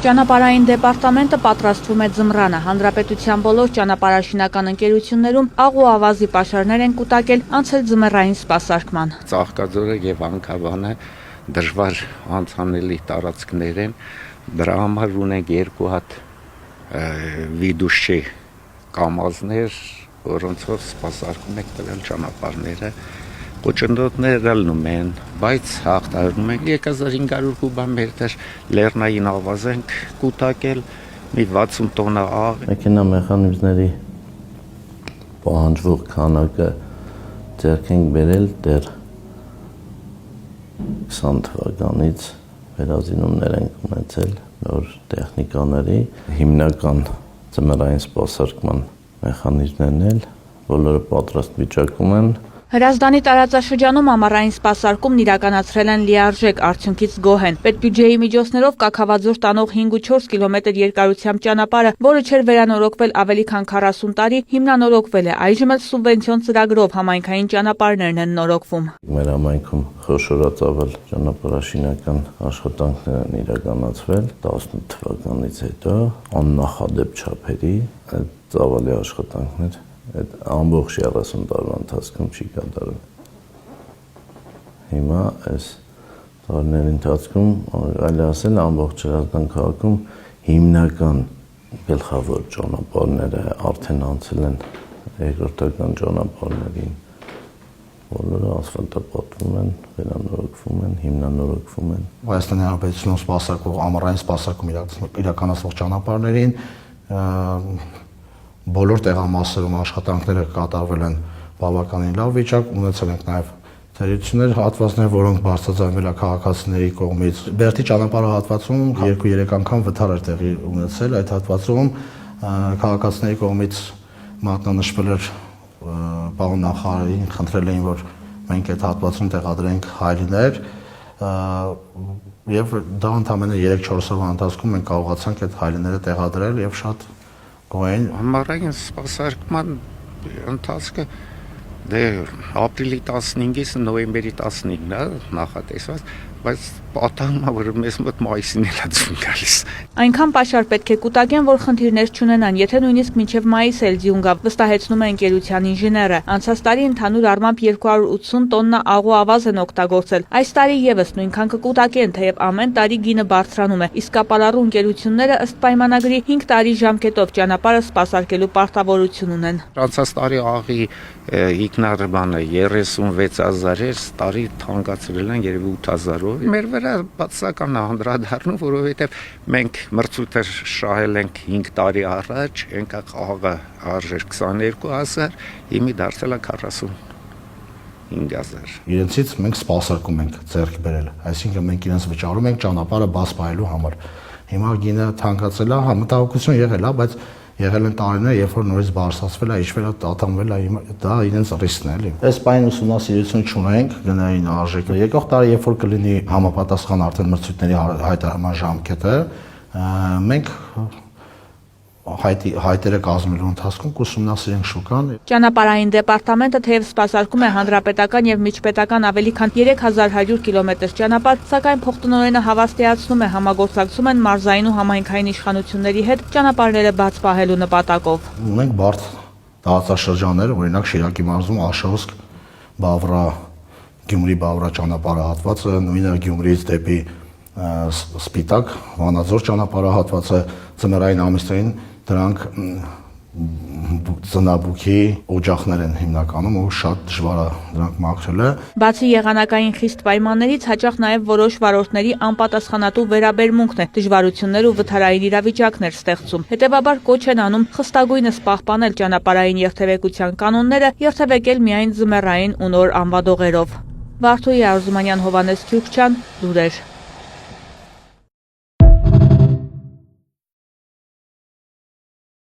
Ճանապարհային դեպարտամենտը պատրաստվում է ձմռանը, հանրապետության բոլոր ճանապարհաշինական ընկերություններում աղ ու ավազի պաշարներ են կուտակել անցել ձմեռային սպասարկման։ Ծաղկաձորը եւ Անկավանը դժվար անցանելի տարածքներ են, դրա համար ունենք երկու հատ վիդուշի կամազներ, որոնցով սպասարկում ենք տվյալ ճանապարհները։ Կոչնդոտները լնում են, բայց հաղթահարում ենք 3500 կուբամետր լեռնային ավազ ենք կուտակել, մի 60 տոննա աղ։ Մեքենա մեխանիզմների պահանջվող քանակը ձեռք ենք բերել դեռ 20 թվականից վերազինումներ ենք ունեցել նոր տեխնիկաների, հիմնական ձմեռային սպասարկման մեխանիզմներն էլ բոլորը պատրաստ վիճակում են։ Հրազդանի տարածաշրջանում ամառային սպասարկումն իրականացրել են լիարժեք, արդյունքից գոհ են։ Պետբյուջեի միջոցներով Կաքավաձոր տանող 5 ու 4 կիլոմետր երկարությամբ ճանապարհը, որը չէր վերանորոգվել ավելի քան 40 տարի, հիմնանորոգվել է։ Այժմ էլ սուբվենցիոն ծրագրով համայնքային ճանապարհներն են նորոգվում։ Մեր համայնքում խոշորածավալ ճանապարհաշինական աշխատանքներ են իրականացվել 18 թվականից հետո աննախադեպ չափերի այդ ծավալի աշխատանքներ այդ ամբողջ 30 տարվա ընթացքում չի կատարվել։ Հիմա այս տարիների ընթացքում այլ ասել ամբողջ Հրազդան քաղաքում հիմնական գլխավոր ճանապարհները արդեն անցել են երկրորդական ճանապարհներին։ Բոլորը ասֆալտապատվում են, վերանորոգվում են, հիմնանորոգվում են։ Հայաստանի Հանրապետությունում սպասարկող ամառային սպասարկում իրականացվող ճանապարհներին բոլոր տեղամասերում աշխատանքները կատարվել են բավականին լավ վիճակ, ունեցել ենք նաև թերություններ, հատվածներ, որոնք բարձրաձայնվել է քաղաքացիների կողմից։ Բերդի ճանապարհահատվածում 2-3 անգամ վթար էր տեղի ունեցել, այդ հատվածում քաղաքացիների կողմից մատնանշվել էր պարոն նախարարին, խնդրել էին, որ մենք այդ հատվածում տեղադրենք հայելիներ, եւ դա ընդամենը 3-4 օրվա ընթացքում մենք կարողացանք այդ հայելիները տեղադրել եւ շատ գոհ Ամառային սպասարկման ընթացքը դե ապրիլի 15-ից նոյեմբերի 15-ն է նախատեսված, բայց պատահում է, որ մեզ մոտ մայիսին էլ է գալիս։ Այնքան պաշար պետք է կուտակեն, որ խնդիրներ չունենան, եթե նույնիսկ մինչև մայիս էլ ձյուն գա, վստահեցնում է ընկերության ինժեները։ Անցած տարի ընդհանուր առմամբ 280 տոննա աղ ու ավազ են օգտագործել։ Այս տարի եւս նույնքան կկուտակեն, թեև ամեն տարի գինը բարձրանում է։ Իսկ կապալառու ընկերությունները ըստ պայմանագրի 5 տարի ժամկետով ճանապարհը սպասարկելու պարտավորություն ունեն։ Անցած տարի աղի ինքնարբանը 36000 էր, տարի թանկացրել են երևի 8000-ով։ Մեր վրա բացական անդրադառնում, որովհետև մենք մրցույթը շահել ենք 5 տարի առաջ, այնքան աղը արժեր 22000, հիմա դարձել է 45000։ Իրենցից մենք սպասարկում ենք ձեռք բերել, այսինքն մենք իրենց վճարում ենք ճանապարհը բաց պահելու համար։ Հիմա գինը թանկացել է, մտահոգություն եղել է, բայց եղել են տարիներ, երբ որ նորից բարձրացվել է, իջվել է, ատամվել է, դա իրենց ռիսկն է, էլի։ Այս պայն ուսումնասիրություն չունենք գնային արժեքը։ Եկող տարի, երբ որ կլինի համապատասխան արդեն մրցույթների հայտարարման ժամկետը, մենք հայտերը կազմելու ընթացքում կուսումնասիրենք շուկան։ Ճանապարհային դեպարտամենտը թեև սպասարկում է հանրապետական եւ միջպետական ավելի քան 3100 կիլոմետր ճանապարհ, սակայն փոխտնօրենը հավաստիացնում է համագործակցում են մարզային ու համայնքային իշխանությունների հետ ճանապարհները բաց պահելու նպատակով։ Ունենք բարդ տարածաշրջաններ, օրինակ Շիրակի մարզում Աշահոսք, Բավրա, Գյումրի-Բավրա ճանապարհահատվածը, նույնը Գյումրիից դեպի Սպիտակ, Վանաձոր ճանապարհահատվածը, ձմեռային ամիսներին դրանք ծնաբուքի օջախներ են հիմնականում ու շատ դժվար է դրանք մաքրելը։ Բացի եղանակային խիստ պայմաններից, հաճախ նաև որոշ վարորդների անպատասխանատու վերաբերմունքն է դժվարություններ ու վթարային իրավիճակներ ստեղծում։ Հետևաբար կոչ են անում խստագույնս պահպանել ճանապարհային երթևեկության կանոնները, երթևեկել միայն ձմեռային ու նոր անվադողերով։ Վարդուհի Արզումանյան, Հովհաննես Քյուրքչյան, լուրեր։